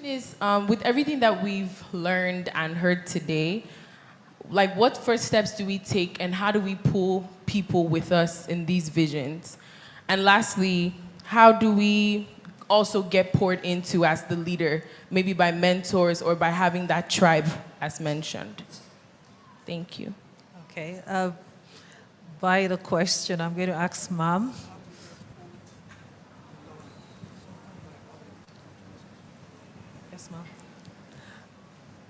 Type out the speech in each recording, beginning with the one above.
is, with everything that we've learned and heard today, like what first steps do we take and how do we pull people with us in these visions? And lastly, how do we also get poured into as the leader, maybe by mentors or by having that tribe as mentioned? Thank you. Okay. By the question, I'm going to ask Ma'am. Yes, Ma'am.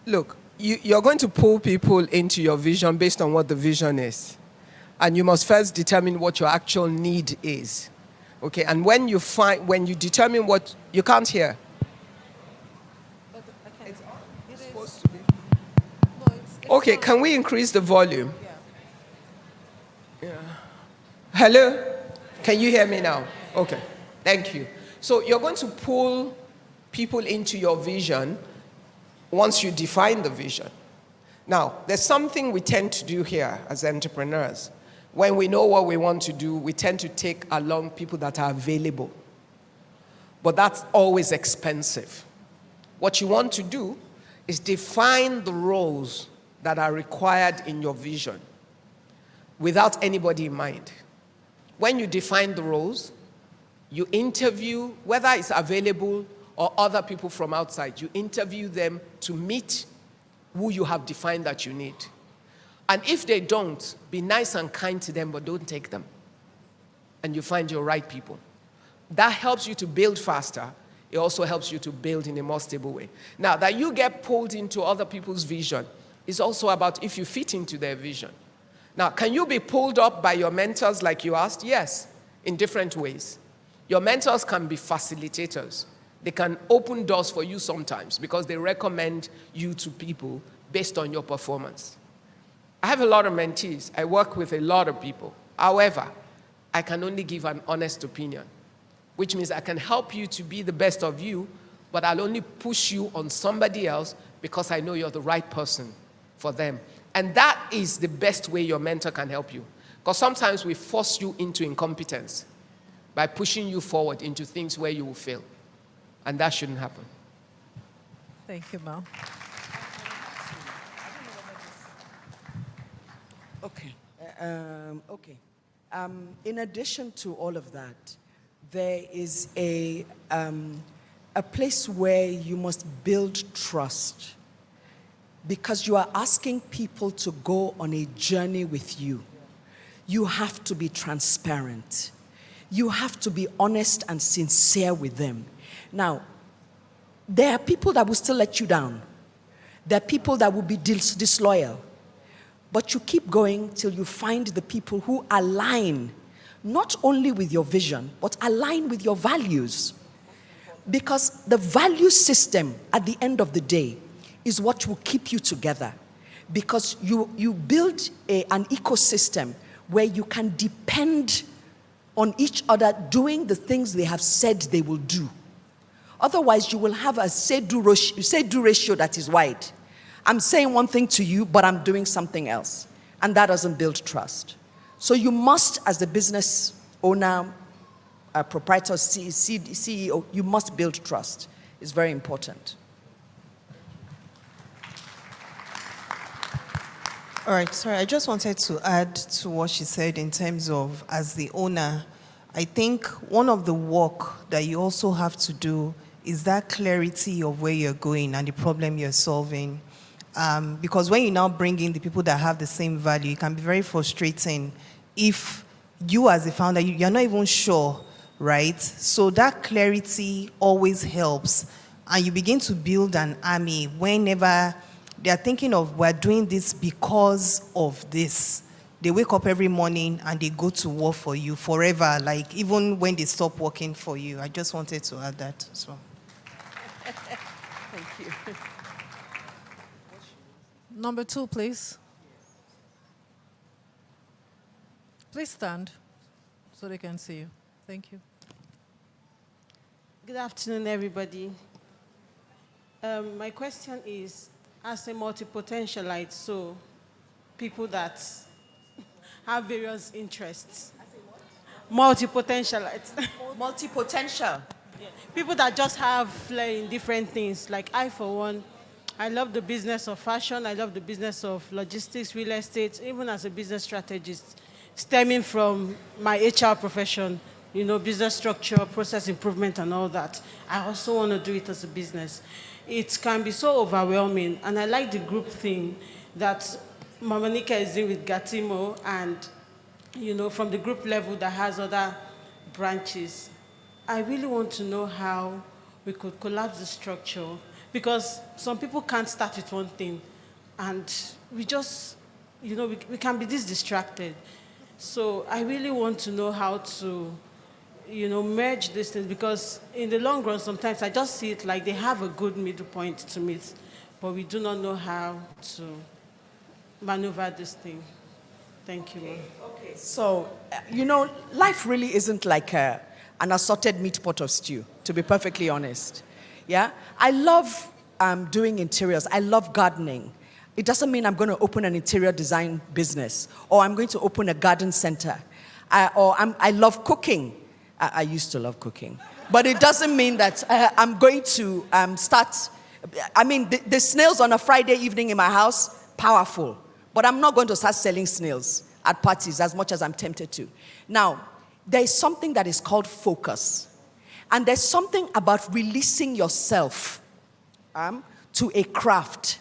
Look, you're going to pull people into your vision based on what the vision is. And you must first determine what your actual need is. Okay, and when you determine what, you can't hear. It's supposed to be. Okay, can we increase the volume? Yeah. Hello? Can you hear me now? Okay, thank you. So you're going to pull people into your vision once you define the vision. Now, there's something we tend to do here as entrepreneurs. When we know what we want to do, we tend to take along people that are available. But that's always expensive. What you want to do is define the roles that are required in your vision without anybody in mind. When you define the roles, you interview, whether it's available or other people from outside, you interview them to meet who you have defined that you need. And if they don't, be nice and kind to them, but don't take them. And you find your right people. That helps you to build faster. It also helps you to build in a more stable way. Now, that you get pulled into other people's vision is also about if you fit into their vision. Now, can you be pulled up by your mentors like you asked? Yes, in different ways. Your mentors can be facilitators. They can open doors for you sometimes because they recommend you to people based on your performance. I have a lot of mentees. I work with a lot of people. However, I can only give an honest opinion, which means I can help you to be the best of you, but I'll only push you on somebody else because I know you're the right person for them. And that is the best way your mentor can help you. Because sometimes we force you into incompetence by pushing you forward into things where you will fail. And that shouldn't happen. Thank you, Ma'am. Okay. In addition to all of that, there is a place where you must build trust because you are asking people to go on a journey with you. You have to be transparent. You have to be honest and sincere with them. Now, there are people that will still let you down. There are people that will be disloyal. But you keep going till you find the people who align not only with your vision, but align with your values. Because the value system at the end of the day is what will keep you together. Because you build an ecosystem where you can depend on each other doing the things they have said they will do. Otherwise, you will have a say-do ratio that is wide. I'm saying one thing to you, but I'm doing something else. And that doesn't build trust. So you must, as the business owner, proprietor, CEO, you must build trust. It's very important. All right, sorry, I just wanted to add to what she said in terms of as the owner. I think one of the work that you also have to do is that clarity of where you're going and the problem you're solving. Because when you now bring in the people that have the same value, it can be very frustrating if you as a founder, you're not even sure, right? So that clarity always helps. And you begin to build an army whenever they are thinking of, we're doing this because of this. They wake up every morning and they go to war for you forever, like even when they stop working for you. I just wanted to add that as well. Thank you. Number 2, please. Please stand so they can see you. Thank you. Good afternoon, everybody. My question is, as a multi-potentialite, so people that have various interests. Multi-potentialites. Multi-potential. People that just have flair in different things. Like I, for one, I love the business of fashion. I love the business of logistics, real estate, even as a business strategist, stemming from my HR profession, business structure, process improvement, and all that. I also want to do it as a business. It can be so overwhelming, and I like the group thing that Mama Nika is doing with Gatimo, and from the group level that has other branches. I really want to know how we could collapse the structure, because some people can't start with one thing, and we just, we can be this distracted. So I really want to know how to, merge these things, because in the long run, sometimes I just see it like they have a good middle point to meet, but we do not know how to maneuver this thing. Thank you. Okay. So, life really isn't like an assorted meat pot of stew, to be perfectly honest. Yeah? I love doing interiors. I love gardening. It doesn't mean I'm going to open an interior design business, or I'm going to open a garden center. I love cooking. I used to love cooking. But it doesn't mean that I'm going to start. I mean, the snails on a Friday evening in my house, powerful. But I'm not going to start selling snails at parties as much as I'm tempted to. Now, there is something that is called focus. And there's something about releasing yourself to a craft,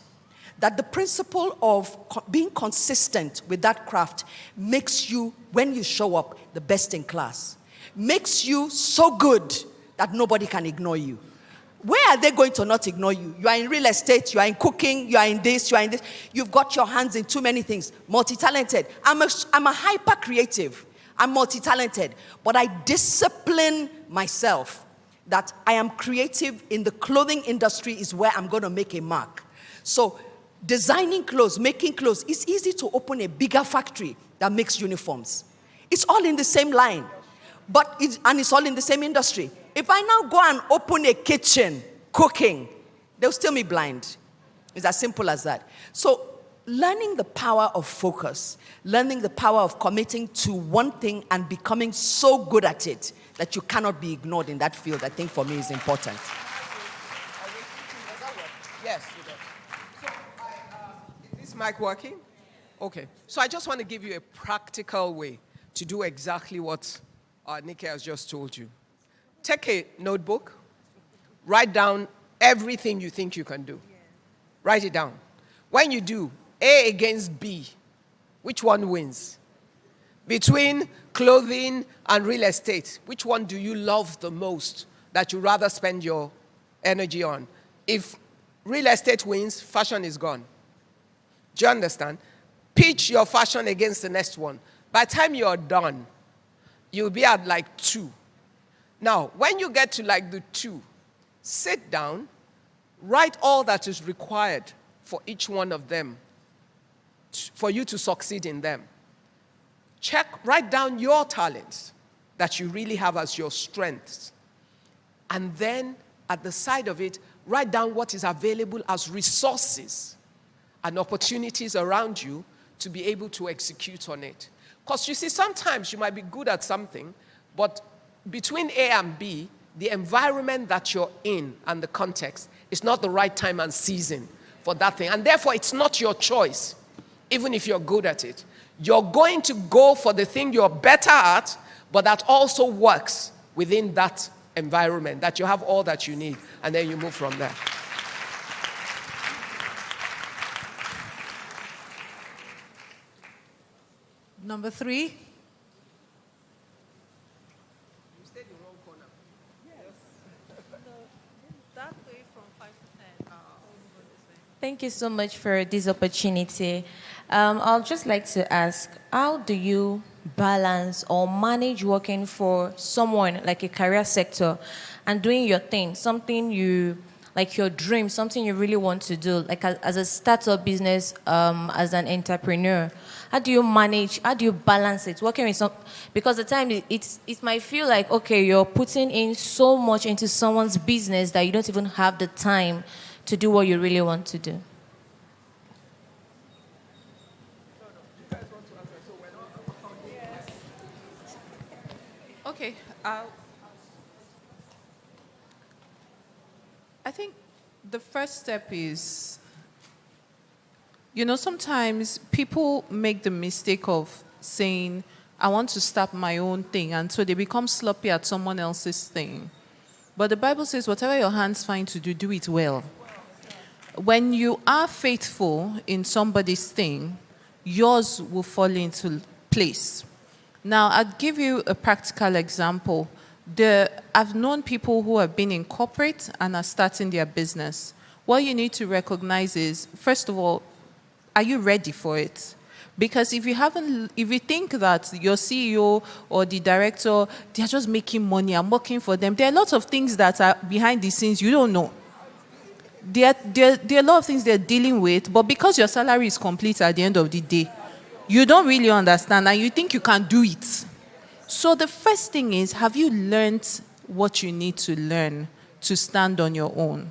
that the principle of being consistent with that craft makes you, when you show up, the best in class. Makes you so good that nobody can ignore you. Where are they going to not ignore you? You are in real estate, you are in cooking, you are in this, you are in this. You've got your hands in too many things. Multi-talented. I'm a hyper-creative. I'm multi-talented. But I discipline myself that I am creative in the clothing industry is where I'm going to make a mark. So designing clothes, making clothes, it's easy to open a bigger factory that makes uniforms. It's all in the same line. And it's all in the same industry. If I now go and open a kitchen, cooking, they'll still be blind. It's as simple as that. So learning the power of focus, learning the power of committing to one thing and becoming so good at it that you cannot be ignored in that field, I think for me is important. Yes, it does. So, is this mic working? Okay. So I just want to give you a practical way to do exactly what Nikki has just told you. Take a notebook, write down everything you think you can do. Write it down. When you do, A against B, which one wins? Between clothing and real estate, which one do you love the most that you rather spend your energy on? If real estate wins, fashion is gone. Do you understand? Pitch your fashion against the next one. By the time you're done, you'll be at like 2. Now, when you get to like the 2, sit down, write all that is required for each one of them, for you to succeed in them. Write down your talents that you really have as your strengths. And then, at the side of it, write down what is available as resources and opportunities around you to be able to execute on it. Because you see, sometimes you might be good at something, but between A and B, the environment that you're in and the context is not the right time and season for that thing. And therefore, it's not your choice, even if you're good at it. You're going to go for the thing you're better at, but that also works within that environment, that you have all that you need, and then you move from there. Number 3. You stayed in one corner. That way from 5 to 10. Thank you so much for this opportunity. I'll just like to ask, how do you balance or manage working for someone like a career sector and doing your thing, something you, like your dream, something you really want to do, like as a startup business, as an entrepreneur? How do you manage, how do you balance it, working with some, because the time it might feel like, okay, you're putting in so much into someone's business that you don't even have the time to do what you really want to do. Okay. I think the first step is, sometimes people make the mistake of saying, I want to start my own thing, and so they become sloppy at someone else's thing. But the Bible says, whatever your hands find to do, do it well. When you are faithful in somebody's thing, yours will fall into place. Now, I'll give you a practical example. I've known people who have been in corporate and are starting their business. What you need to recognize is, first of all, are you ready for it? Because if you think that your CEO or the director, they're just making money, I'm working for them, there are lots of things that are behind the scenes you don't know. There are a lot of things they're dealing with, but because your salary is complete at the end of the day, you don't really understand and you think you can do it. So the first thing is, have you learned what you need to learn to stand on your own?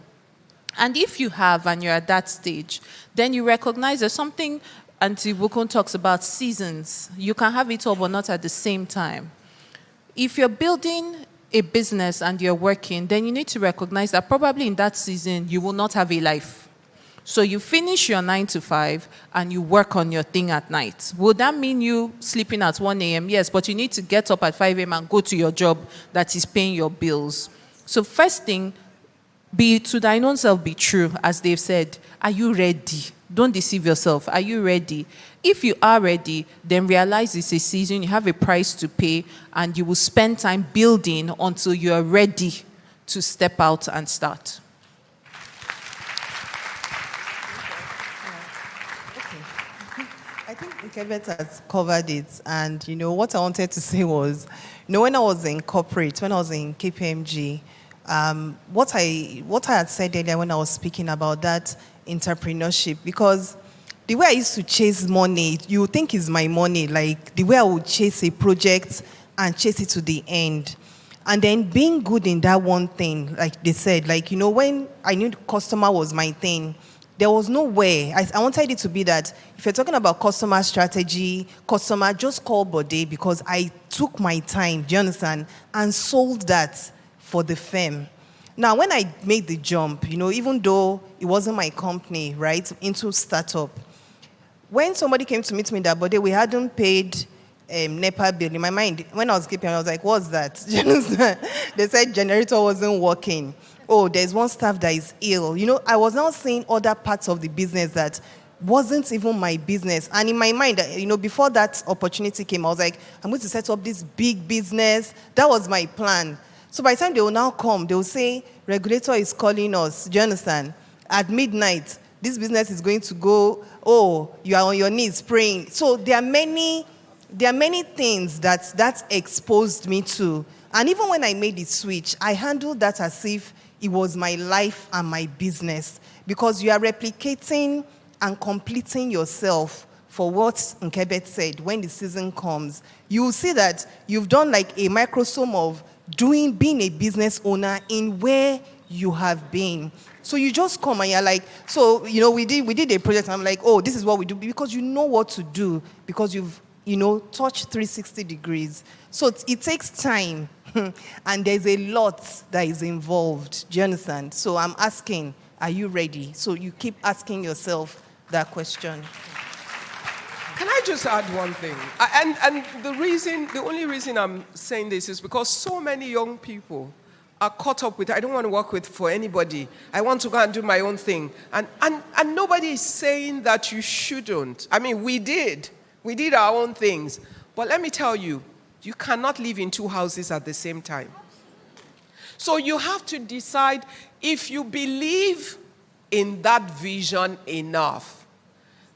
And if you have and you're at that stage, then you recognize there's something Auntie Bukun talks about, seasons. You can have it all, but not at the same time. If you're building a business and you're working, then you need to recognize that probably in that season, you will not have a life. So you finish your 9 to 5 and you work on your thing at night. Would that mean you sleeping at 1 a.m.? Yes, but you need to get up at 5 a.m. and go to your job that is paying your bills. So first thing, be to thine own self be true, as they've said. Are you ready? Don't deceive yourself. Are you ready? If you are ready, then realize it's a season, you have a price to pay, and you will spend time building until you are ready to step out and start. I think Nkebet has covered it. And, what I wanted to say was, when I was in corporate, when I was in KPMG, what I had said earlier when I was speaking about that entrepreneurship, because the way I used to chase money, you think is my money, like the way I would chase a project and chase it to the end. And then being good in that one thing, like they said, when I knew the customer was my thing, there was no way. I wanted it to be that if you're talking about customer strategy, just call Bode, because I took my time, do you understand, and sold that for the firm. Now, when I made the jump, even though it wasn't my company, right, into startup, when somebody came to meet me that Bode, we hadn't paid NEPA bill. In my mind, when I was keeping, I was like, what's that? Do you understand? They said generator wasn't working. Oh, there's one staff that is ill. I was now seeing other parts of the business that wasn't even my business. And in my mind, before that opportunity came, I was like, I'm going to set up this big business. That was my plan. So by the time they will now come, they will say, regulator is calling us. Do you understand? At midnight, this business is going to go, oh, you are on your knees praying. So there are many things that exposed me to. And even when I made the switch, I handled that as if it was my life and my business. Because you are replicating and completing yourself for what Nkebet said, when the season comes. You will see that you've done like a microsome of being a business owner in where you have been. So you just come and you're like, so, we did a project and I'm like, oh, this is what we do, because you know what to do, because you've, touched 360 degrees. So it takes time and there's a lot that is involved. Do you understand? So I'm asking, are you ready? So you keep asking yourself that question. Can I just add one thing? And the only reason I'm saying this is because so many young people are caught up with, I don't want to work for anybody. I want to go and do my own thing. And nobody is saying that you shouldn't. I mean, we did our own things. But let me tell you, you cannot live in two houses at the same time. So you have to decide if you believe in that vision enough.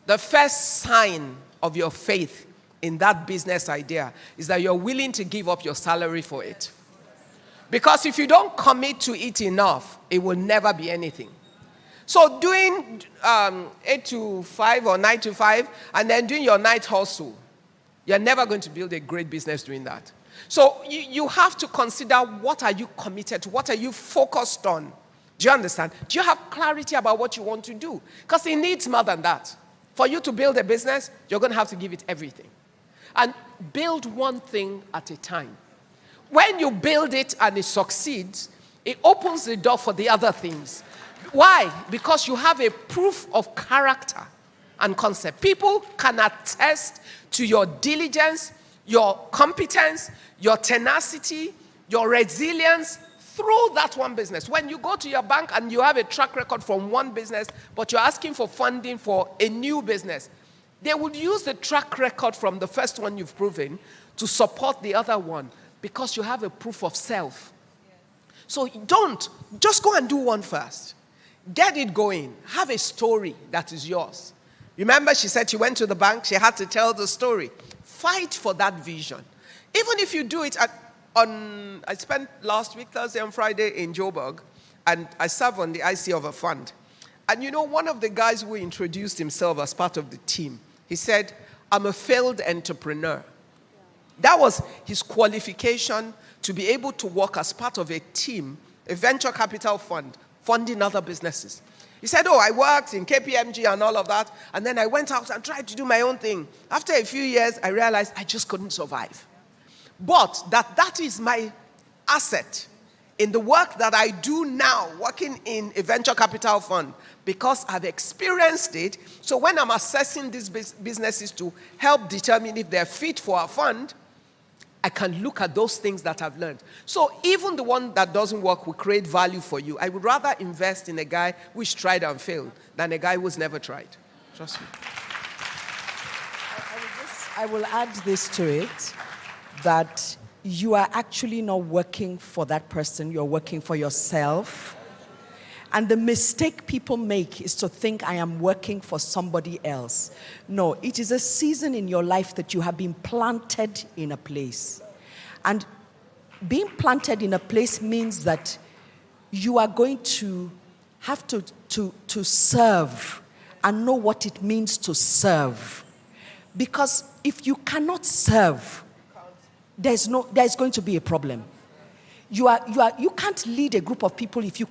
The first sign of your faith in that business idea is that you're willing to give up your salary for it. Because if you don't commit to it enough, it will never be anything. So doing 8 to 5 or 9 to 5 and then doing your night hustle, you're never going to build a great business doing that. So you have to consider, what are you committed to? What are you focused on? Do you understand? Do you have clarity about what you want to do? Because it needs more than that. For you to build a business, you're going to have to give it everything. And build one thing at a time. When you build it and it succeeds, it opens the door for the other things. Why? Because you have a proof of character and concept. People can attest to your diligence, your competence, your tenacity, your resilience through that one business. When you go to your bank and you have a track record from one business, but you're asking for funding for a new business, they would use the track record from the first one you've proven to support the other one because you have a proof of self. So just go and do one first. Get it going. Have a story that is yours. Remember, she said she went to the bank, she had to tell the story. Fight for that vision. Even if you do it I spent last week, Thursday and Friday in Joburg, and I serve on the IC of a fund. And one of the guys who introduced himself as part of the team, he said, I'm a failed entrepreneur. That was his qualification to be able to work as part of a team, a venture capital fund, funding other businesses. He said, I worked in KPMG and all of that, and then I went out and tried to do my own thing. After a few years, I realized I just couldn't survive. But that is my asset in the work that I do now, working in a venture capital fund, because I've experienced it. So when I'm assessing these businesses to help determine if they're fit for our fund, I can look at those things that I've learned. So even the one that doesn't work will create value for you. I would rather invest in a guy who's tried and failed than a guy who's never tried. Trust me. I will add this to it, that you are actually not working for that person, you're working for yourself. And the mistake people make is to think I am working for somebody else. No, it is a season in your life that you have been planted in a place. And being planted in a place means that you are going to have to serve and know what it means to serve. Because if you cannot serve, there's going to be a problem. You can't lead a group of people if you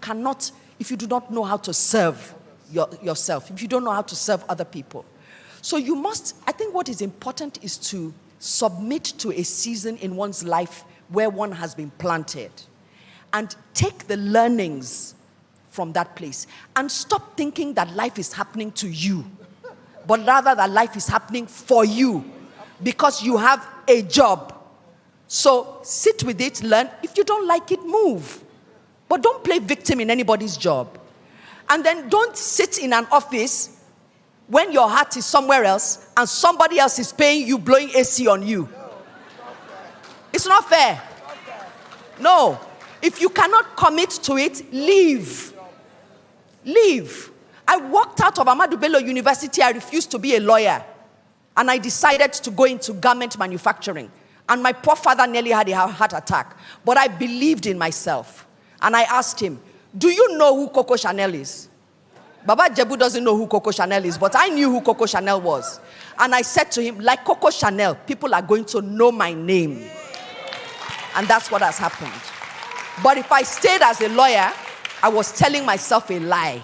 do not know how to serve yourself, if you don't know how to serve other people. So I think what is important is to submit to a season in one's life where one has been planted and take the learnings from that place and stop thinking that life is happening to you, but rather that life is happening for you because you have a job. So sit with it, learn. If you don't like it, move. But don't play victim in anybody's job. And then don't sit in an office when your heart is somewhere else and somebody else is paying you, blowing AC on you. It's not fair. No. If you cannot commit to it, leave. Leave. I walked out of Ahmadu Bello University. I refused to be a lawyer. And I decided to go into garment manufacturing. And my poor father nearly had a heart attack. But I believed in myself. And I asked him, do you know who Coco Chanel is? Baba Jebu doesn't know who Coco Chanel is, but I knew who Coco Chanel was. And I said to him, like Coco Chanel, people are going to know my name. And that's what has happened. But if I stayed as a lawyer, I was telling myself a lie.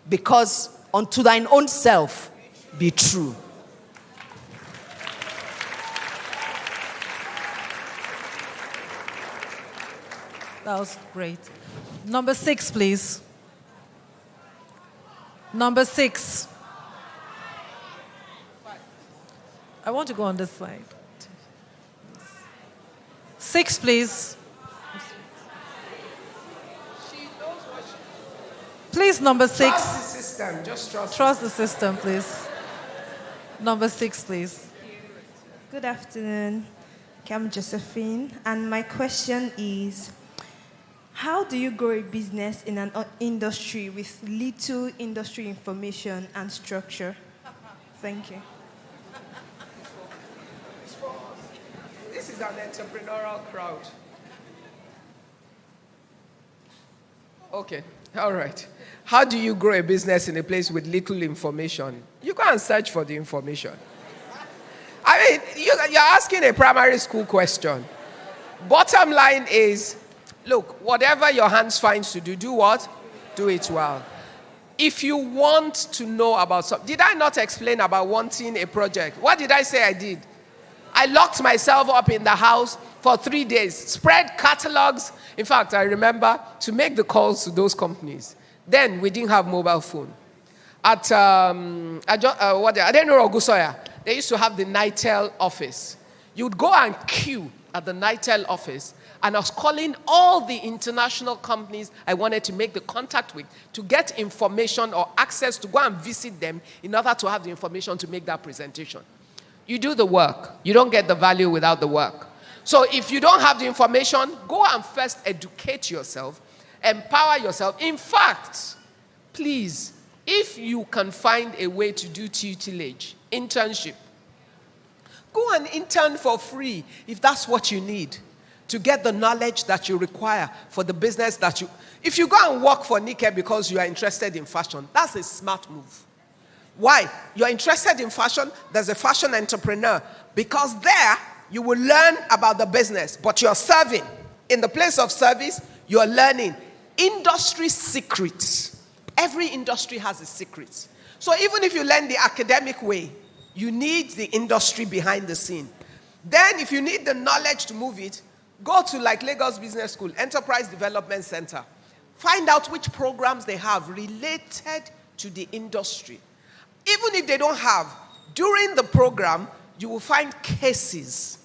Because unto thine own self be true. That was great. Number 6, please. Number 6. I want to go on this side. 6, please. Please, number 6. Trust the system. Just Trust the system, please. Number 6, please. Good afternoon. I'm Josephine, and my question is, how do you grow a business in an industry with little industry information and structure? Thank you. This is an entrepreneurial crowd. Okay, all right. How do you grow a business in a place with little information? You go and search for the information. I mean, you're asking a primary school question. Bottom line is, look, whatever your hands finds to do, do what? Do it well. If you want to know about something, did I not explain about wanting a project? What did I say I did? I locked myself up in the house for 3 days, spread catalogs. In fact, I remember to make the calls to those companies. Then we didn't have mobile phone. At Adeniro Ogusoya, they used to have the Nitel office. You would go and queue at the Nitel office, and I was calling all the international companies I wanted to make the contact with to get information or access to go and visit them in order to have the information to make that presentation. You do the work. You don't get the value without the work. So if you don't have the information, go and first educate yourself, empower yourself. In fact, please, if you can find a way to do tutelage, internship, go and intern for free if that's what you need to get the knowledge that you require for the business that you... If you go and work for Nike because you are interested in fashion, that's a smart move. Why? You're interested in fashion, there's a fashion entrepreneur. Because there, you will learn about the business, but you're serving. In the place of service, you're learning industry secrets. Every industry has its secrets. So even if you learn the academic way, you need the industry behind the scene. Then if you need the knowledge to move it, go to like Lagos Business School, Enterprise Development Center. Find out which programs they have related to the industry. Even if they don't have, during the program, you will find cases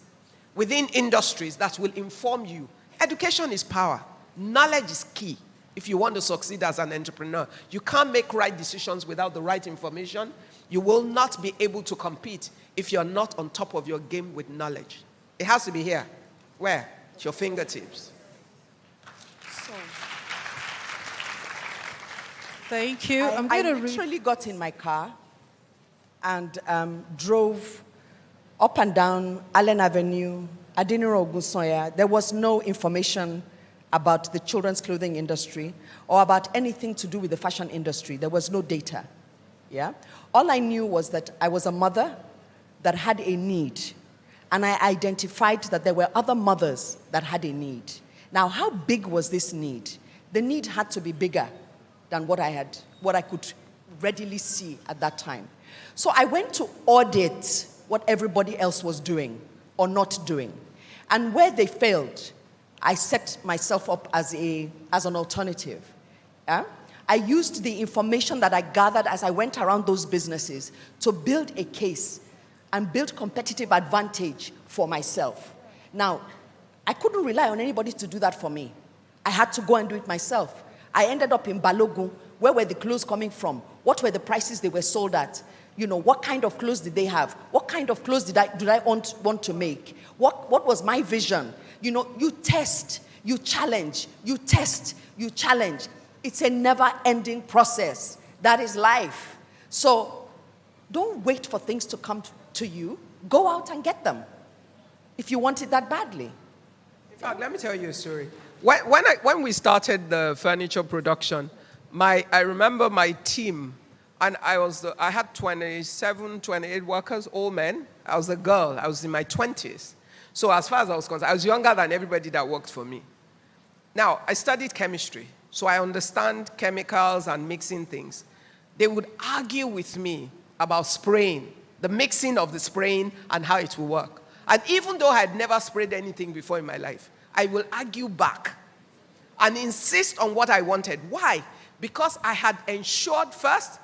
within industries that will inform you. Education is power. Knowledge is key if you want to succeed as an entrepreneur. You can't make right decisions without the right information. You will not be able to compete if you're not on top of your game with knowledge. It has to be here. Where? At your fingertips. Thank you. I literally got in my car and drove up and down Allen Avenue, Adeniro Ogunsoya. There was no information about the children's clothing industry or about anything to do with the fashion industry. There was no data. Yeah? All I knew was that I was a mother that had a need, and I identified that there were other mothers that had a need. Now, how big was this need? The need had to be bigger than what I could readily see at that time. So I went to audit what everybody else was doing or not doing. And where they failed, I set myself up as an alternative. Yeah? I used the information that I gathered as I went around those businesses to build a case and build competitive advantage for myself. Now, I couldn't rely on anybody to do that for me. I had to go and do it myself. I ended up in Balogun. Where were the clothes coming from? What were the prices they were sold at? You know, what kind of clothes did they have? What kind of clothes did I want to make? What was my vision? You know, you test, you challenge, you test, you challenge. It's a never-ending process. That is life. So don't wait for things to come to you. Go out and get them if you want it that badly. In fact, let me tell you a story. When we started the furniture production, I remember my team, and I had 27, 28 workers, all men. I was a girl. I was in my 20s. So as far as I was concerned, I was younger than everybody that worked for me. Now, I studied chemistry, so I understand chemicals and mixing things. They would argue with me about spraying, the mixing of the spraying and how it will work. And even though I had never sprayed anything before in my life, I will argue back and insist on what I wanted. Why? Because I had ensured first,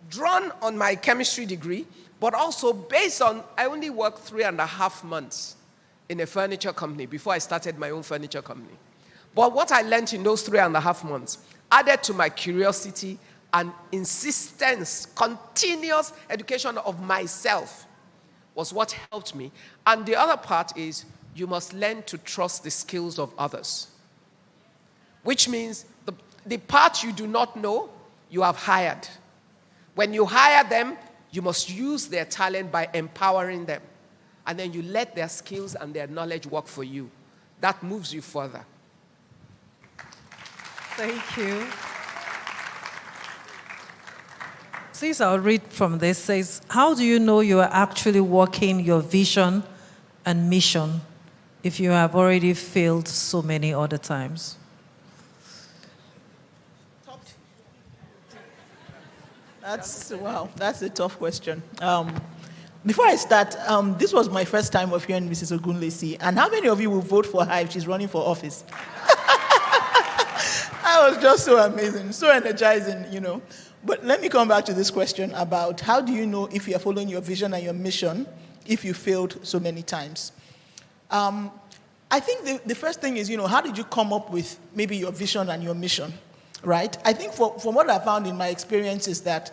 drawn on my chemistry degree, but also based on, I only worked 3.5 months in a furniture company before I started my own furniture company. But what I learned in those 3.5 months added to my curiosity and insistence, continuous education of myself was what helped me. And the other part is you must learn to trust the skills of others, which means the part you do not know, you have hired. When you hire them, you must use their talent by empowering them. And then you let their skills and their knowledge work for you. That moves you further. Thank you. Please, I'll read from this. It says, how do you know you are actually working your vision and mission if you have already failed so many other times? That's a tough question. Before I start, this was my first time of hearing Mrs. Ogunlesi. And how many of you will vote for her if she's running for office? That was just so amazing, so energizing, But let me come back to this question about how do you know if you are following your vision and your mission if you failed so many times? I think the first thing is, how did you come up with maybe your vision and your mission, right? I think from what I found in my experience is that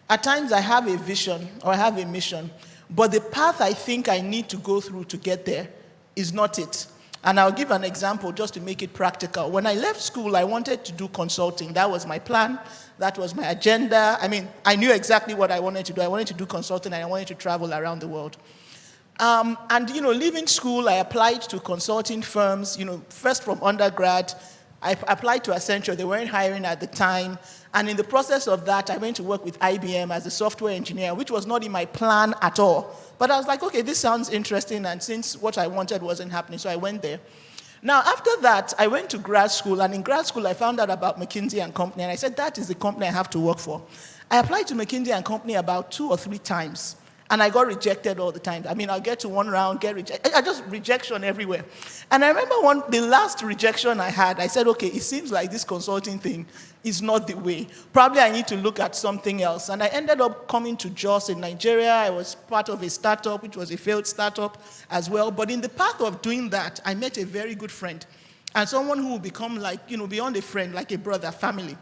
at times I have a vision or I have a mission, but the path I think I need to go through to get there is not it. And I'll give an example just to make it practical. When I left school, I wanted to do consulting. That was my plan. That was my agenda. I mean, I knew exactly what I wanted to do. I wanted to do consulting and I wanted to travel around the world. Leaving school, I applied to consulting firms, first from undergrad. I applied to Accenture. They weren't hiring at the time. And in the process of that, I went to work with IBM as a software engineer, which was not in my plan at all. But I was like, okay, this sounds interesting. And since what I wanted wasn't happening, so I went there. Now, after that, I went to grad school. And in grad school, I found out about McKinsey & Company. And I said, that is the company I have to work for. I applied to McKinsey & Company about 2 or 3 times. And I got rejected all the time. I mean, I'll get to one round, get rejected. I just rejection everywhere. And I remember the last rejection I had, I said, okay, it seems like this consulting thing is not the way. Probably I need to look at something else. And I ended up coming to Jos in Nigeria. I was part of a startup, which was a failed startup as well. But in the path of doing that, I met a very good friend. And someone who will become beyond a friend, like a brother, family.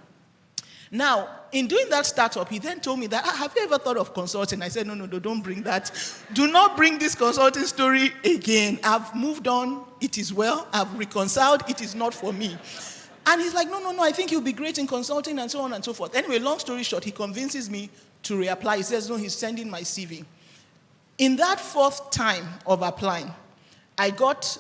Now, in doing that startup, he then told me that, have you ever thought of consulting? I said, no, don't bring that. Do not bring this consulting story again. I've moved on. It is well. I've reconciled. It is not for me. And he's like, no, I think you'll be great in consulting and so on and so forth. Anyway, long story short, he convinces me to reapply. He says, no, he's sending my CV. In that 4th time of applying, I got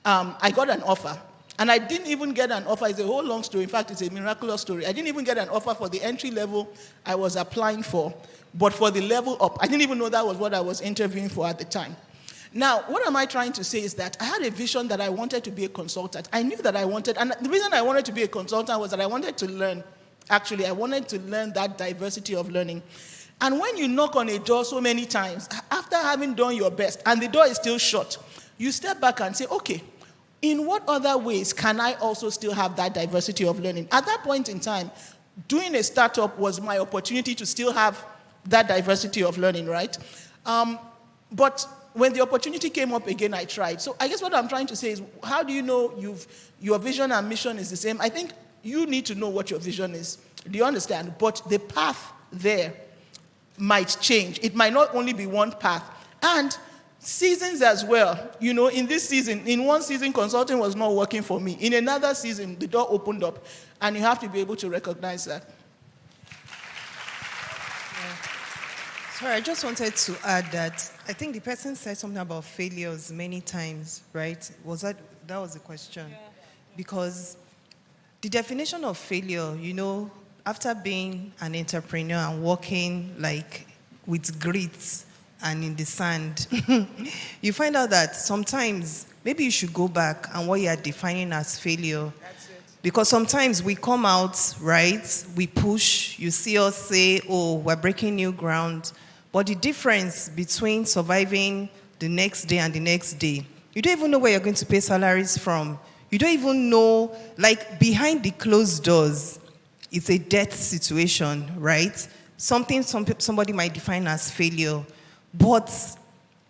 an offer. And I didn't even get an offer. It's a whole long story. In fact, it's a miraculous story. I didn't even get an offer for the entry level I was applying for, but for the level up. I didn't even know that was what I was interviewing for at the time. Now, what am I trying to say is that I had a vision that I wanted to be a consultant. I knew that I wanted, and the reason I wanted to be a consultant was that I wanted to learn. Actually, I wanted to learn that diversity of learning. And when you knock on a door so many times, after having done your best, and the door is still shut, you step back and say, okay, in what other ways can I also still have that diversity of learning? At that point in time, doing a startup was my opportunity to still have that diversity of learning, right? But when the opportunity came up again, I tried. So I guess what I'm trying to say is, how do you know your vision and mission is the same? I think you need to know what your vision is. Do you understand? But the path there might change. It might not only be one path. And seasons as well. In this season, in one season, consulting was not working for me. In another season, the door opened up. And you have to be able to recognize that. Sorry, I just wanted to add that I think the person said something about failures many times, right? That was the question? Yeah. Because the definition of failure, after being an entrepreneur and working with grit and in the sand, you find out that sometimes maybe you should go back and what you are defining as failure. That's it. Because sometimes we come out, right? We push, you see us say, oh, we're breaking new ground. But the difference between surviving the next day and the next day, you don't even know where you're going to pay salaries from. You don't even know, behind the closed doors, it's a death situation, right? Something somebody might define as failure. But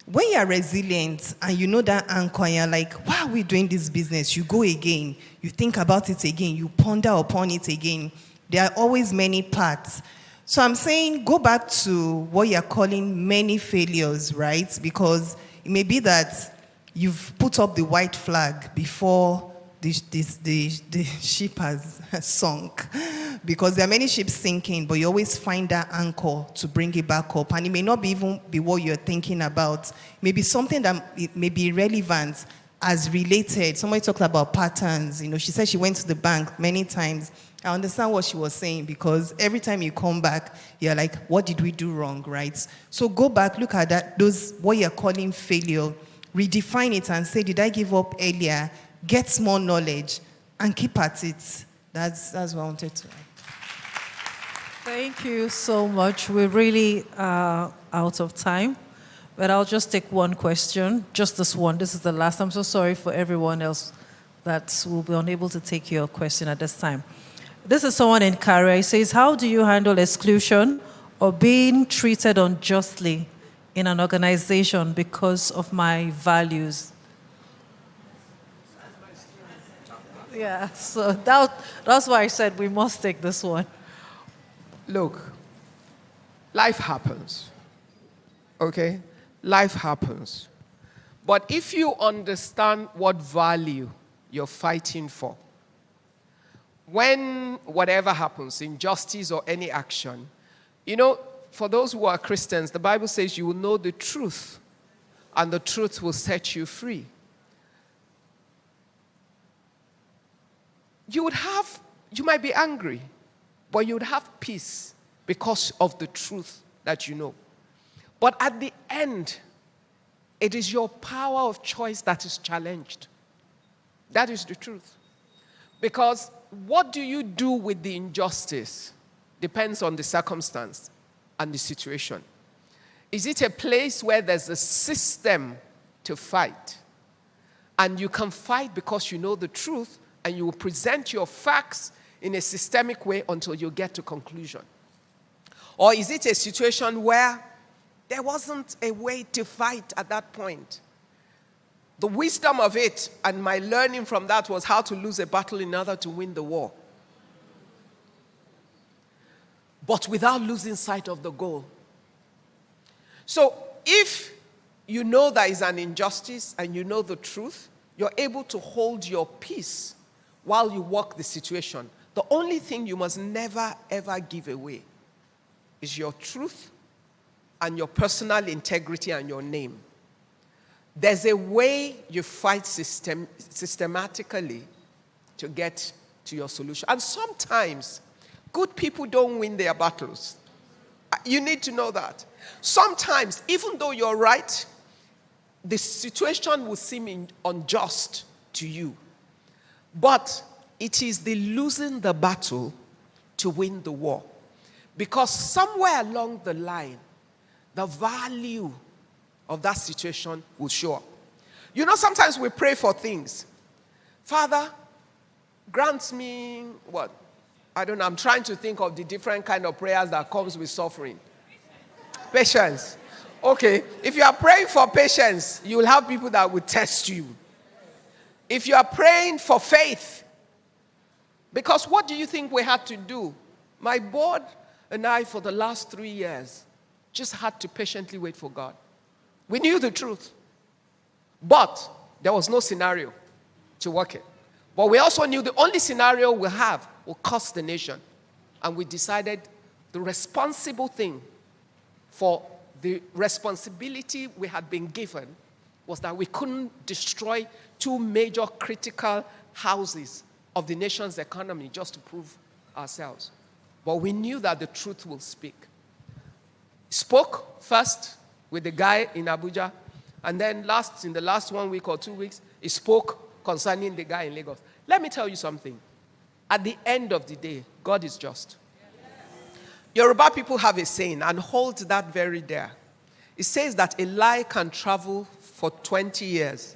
when you're resilient and you know that anchor, and you're like, why are we doing this business? You go again. You think about it again. You ponder upon it again. There are always many paths. So I'm saying go back to what you're calling many failures, right? Because it may be that you've put up the white flag before the ship has sunk. Because there are many ships sinking, but you always find that anchor to bring it back up. And it may not even be what you're thinking about. It may be something that it may be relevant as related. Somebody talked about patterns. She said she went to the bank many times. I understand what she was saying, because every time you come back, you're like, what did we do wrong, right? So go back, look at that, what you're calling failure, redefine it and say, did I give up earlier? Get more knowledge and keep at it. That's what I wanted to add. Thank you so much. We're really out of time, but I'll just take one question, just this one. This is the last. I'm so sorry for everyone else that will be unable to take your question at this time. This is someone in career. He says, how do you handle exclusion or being treated unjustly in an organization because of my values? Yeah, so that's why I said we must take this one. Look, life happens. Okay? Life happens. But if you understand what value you're fighting for, when whatever happens, injustice or any action, you know, for those who are Christians, the Bible says you will know the truth, and the truth will set you free. You might be angry, but you would have peace because of the truth that you know. But at the end, it is your power of choice that is challenged. That is the truth. Because what do you do with the injustice depends on the circumstance and the situation. Is it a place where there's a system to fight? And you can fight because you know the truth, and you will present your facts in a systemic way until you get to conclusion? Or is it a situation where there wasn't a way to fight at that point? The wisdom of it and my learning from that was how to lose a battle in order to win the war. But without losing sight of the goal. So if you know there is an injustice and you know the truth, you're able to hold your peace while you work the situation. The only thing you must never, ever give away is your truth and your personal integrity and your name. There's a way you fight systematically to get to your solution. And sometimes, good people don't win their battles. You need to know that. Sometimes, even though you're right, the situation will seem unjust to you. But it is the losing the battle to win the war. Because somewhere along the line, the value of that situation will show up. You know, sometimes we pray for things. Father, grant me what? I don't know. I'm trying to think of the different kind of prayers that comes with suffering. Patience. Okay. If you are praying for patience, you will have people that will test you. If you are praying for faith, because what do you think we had to do? My board and I, for the last 3 years, just had to patiently wait for God. We knew the truth. But there was no scenario to work it. But we also knew the only scenario we have will cost the nation. And we decided the responsible thing for the responsibility we had been given was that we couldn't destroy 2 major critical houses of the nation's economy just to prove ourselves. But we knew that the truth will speak. Spoke first with the guy in Abuja, and then in the last 1 week or 2 weeks, he spoke concerning the guy in Lagos. Let me tell you something. At the end of the day, God is just. Yoruba people have a saying, and hold that very dear. It says that a lie can travel for 20 years.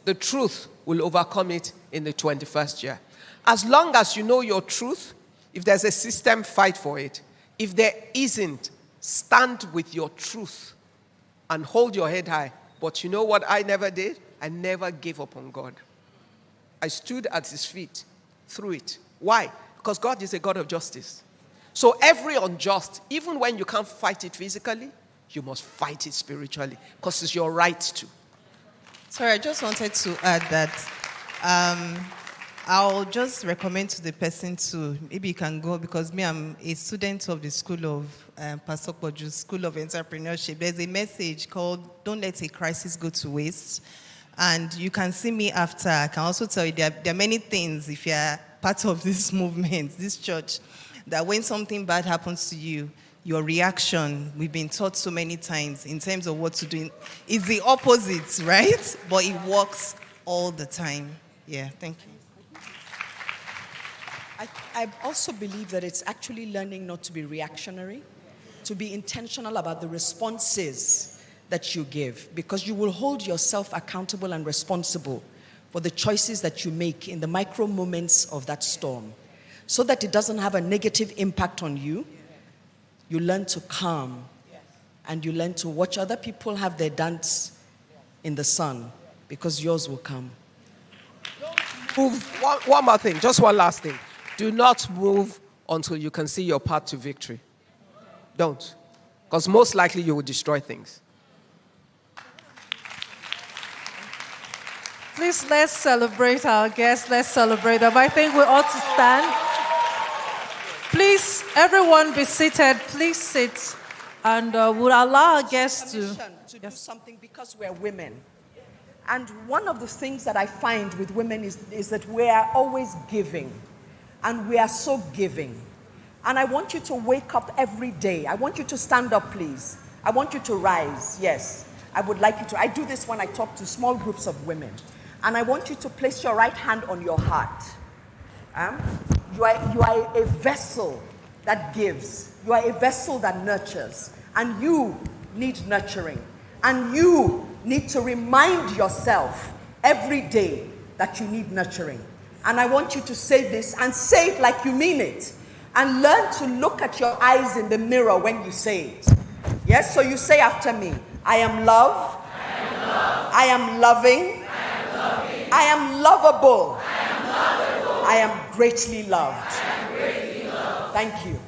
The truth will overcome it in the 21st year. As long as you know your truth, if there's a system, fight for it. If there isn't, stand with your truth and hold your head high. But you know what I never did? I never gave up on God. I stood at his feet through it. Why? Because God is a God of justice. So every unjust, even when you can't fight it physically, you must fight it spiritually, because it's your right to. Sorry, I just wanted to add that I'll just recommend to the person to, maybe you can go, because I'm a student of the School of, Pastor Boju's School of Entrepreneurship. There's a message called, Don't Let a Crisis Go to Waste. And you can see me after. I can also tell you there are many things, if you're part of this movement, this church, that when something bad happens to you, your reaction, we've been taught so many times in terms of what to do, is the opposite, right? But it works all the time. Yeah, thank you. I also believe that it's actually learning not to be reactionary, to be intentional about the responses that you give, because you will hold yourself accountable and responsible for the choices that you make in the micro moments of that storm. so that it doesn't have a negative impact on you. You learn to calm, and you learn to watch other people have their dance in the sun, because yours will come. Move. One more thing, just one last thing. Do not move until you can see your path to victory. Don't. Because most likely you will destroy things. Please, let's celebrate our guests. Let's celebrate them. I think we ought to stand. Please, everyone be seated. Please sit. And we'll allow our guests to do something, because we're women. And one of the things that I find with women is that we are always giving. And we are so giving. And I want you to wake up every day. I want you to stand up, please. I want you to rise. Yes, I would like you to. I do this when I talk to small groups of women. And I want you to place your right hand on your heart. You are a vessel that gives. You are a vessel that nurtures. And you need nurturing. And you need to remind yourself every day that you need nurturing. And I want you to say this, and say it like you mean it. And learn to look at your eyes in the mirror when you say it. Yes, so you say after me, I am love. I am loving. I am lovable. I am greatly loved. Thank you.